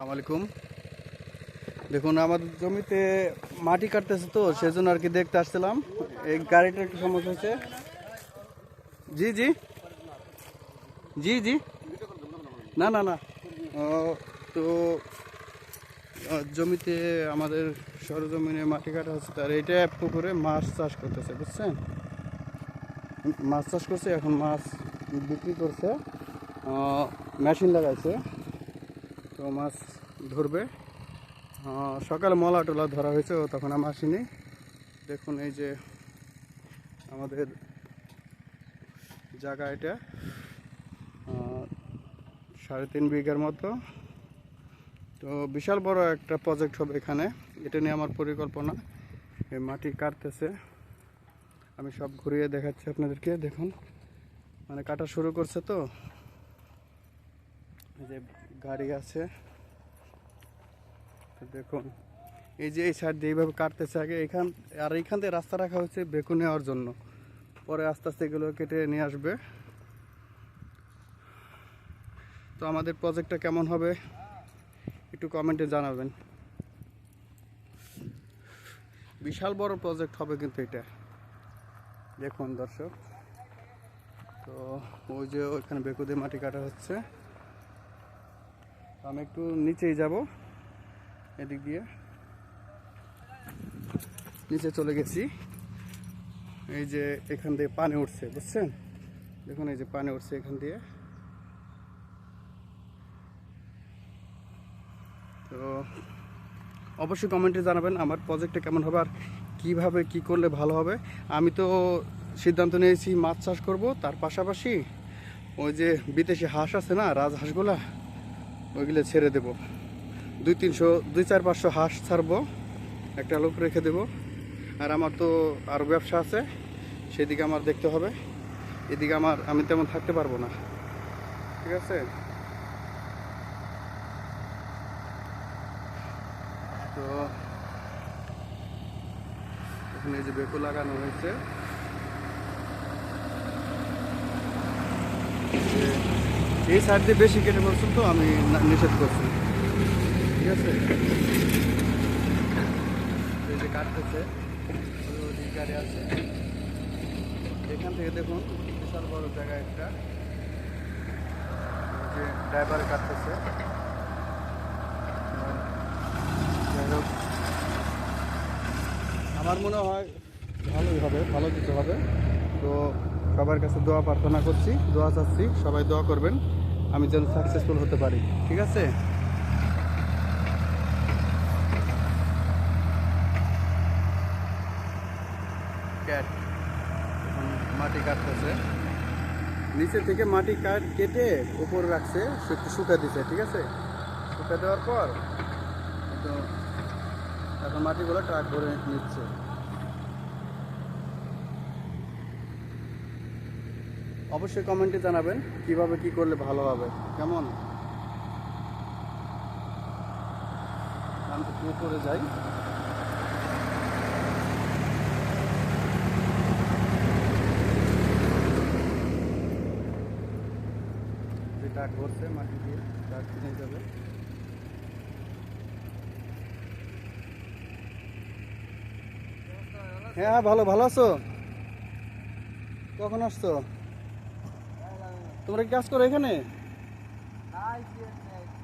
আসসালামাইকুম। দেখুন আমাদের জমিতে মাটি কাটতেছে, তো সেজন্য আর কি দেখতে আসছিলাম। এই গাড়িটার একটু সমস্যা হয়েছে। জি জি জি জি না না না ও, তো জমিতে আমাদের সরজমিনে মাটি কাটা হচ্ছে, তার এইটা পুকুরে মাছ চাষ করতেছে, বুঝছেন? মাছ চাষ করছে, এখন মাছ বিক্রি করছে। মেশিন লাগাইছে, তো মাছ ধরবে। সকালে মলা টলা ধরা হয়েছে, তখন আমি আসিনি। দেখুন এই যে আমাদের জায়গা, এটা 3.5 বিঘার মতো। তো বিশাল বড় একটা প্রজেক্ট হবে এখানে, এটা নিয়ে আমার পরিকল্পনা। এই মাটি কাটতেছে, আমি সব ঘুরিয়ে দেখাচ্ছি আপনাদেরকে। দেখুন মানে কাটা শুরু করছে, তো এই যে গাড়ি আছে, দেখুন এই যে এই সাইড দিয়ে এইভাবে কাটতেছে আগে এখান, আর এইখান থেকে রাস্তা রাখা হচ্ছে বেকু নেওয়ার জন্য। পরে আস্তে আস্তে এগুলো কেটে নিয়ে আসবে। তো আমাদের প্রজেক্টটা কেমন হবে একটু কমেন্টে জানাবেন। বিশাল বড় প্রজেক্ট হবে কিন্তু এটা, দেখুন দর্শক। তো ওই যে ওইখানে বেকু দিয়ে মাটি কাটা হচ্ছে। আমি একটু নিচেই যাব, এদিক দিয়ে নিচে চলে গেছি। এই যে এখান দিয়ে পানি উঠছে, বুঝছেন? দেখুন এই যে পানি উঠছে এখান দিয়ে। তো অবশ্যই কমেন্টে জানাবেন আমার প্রজেক্টটা কেমন হবে আর কিভাবে কি করলে ভালো হবে। আমি তো সিদ্ধান্ত নিয়েছি মাছ চাষ করব, তার পাশাপাশি ওই যে বিদেশি হাঁস আছে না, রাজহাঁসগুলা, ওইগুলো ছেড়ে দেব। 200-300 200-400 হাঁস ছাড়বো, একটা লোক রেখে দেব। আর আমার তো আরও ব্যবসা আছে, সেদিকে আমার দেখতে হবে। এদিকে আমি তেমন থাকতে পারবো না, ঠিক আছে? তো এখানে এই যে বেকু লাগানো হয়েছে, এই সাইড দিয়ে বেশি কেটে বলছেন, তো আমি নিষেধ করছি, ঠিক আছে? এই যে কাটতেছে, গাড়ি আছে এখান থেকে, দেখুন বিশাল বড় জায়গা একটা, যে ড্রাইভার কাটতেছে। যাই হোক, আমার মনে হয় ভালোই হবে, ভালো কিছু হবে। তো সবার কাছে দোয়া প্রার্থনা করছি, দোয়া চাচ্ছি, সবাই দোয়া করবেন আমি যেন সাকসেসফুল হতে পারি, ঠিক আছে? ক্যাট মাটি কাটতেছে, নিচে থেকে মাটি কেটে উপরে রাখছে, একটু শুকা দিছে, ঠিক আছে? শুকা দেওয়ার পর তো এখন মাটিগুলো ট্রাক ভরে নিচ্ছে। অবশ্যই কমেন্টে জানাবেন কিভাবে কি করলে ভালো হবে, কেমন? আমি একটু উপরে যাই। যে ট্রাক ভরছে মাটি দিয়ে, ট্রাক নিয়ে যাবে। হ্যাঁ হ্যাঁ, ভালো ভালো আছো? কখন আসছো? তোমরা কি কাজ করো এখানে?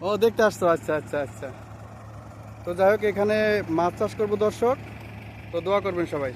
ও, দেখতে আসছো, আচ্ছা আচ্ছা আচ্ছা। তো যাই হোক, এখানে মাছ চাষ করবো দর্শক, তো দোয়া করবেন সবাই।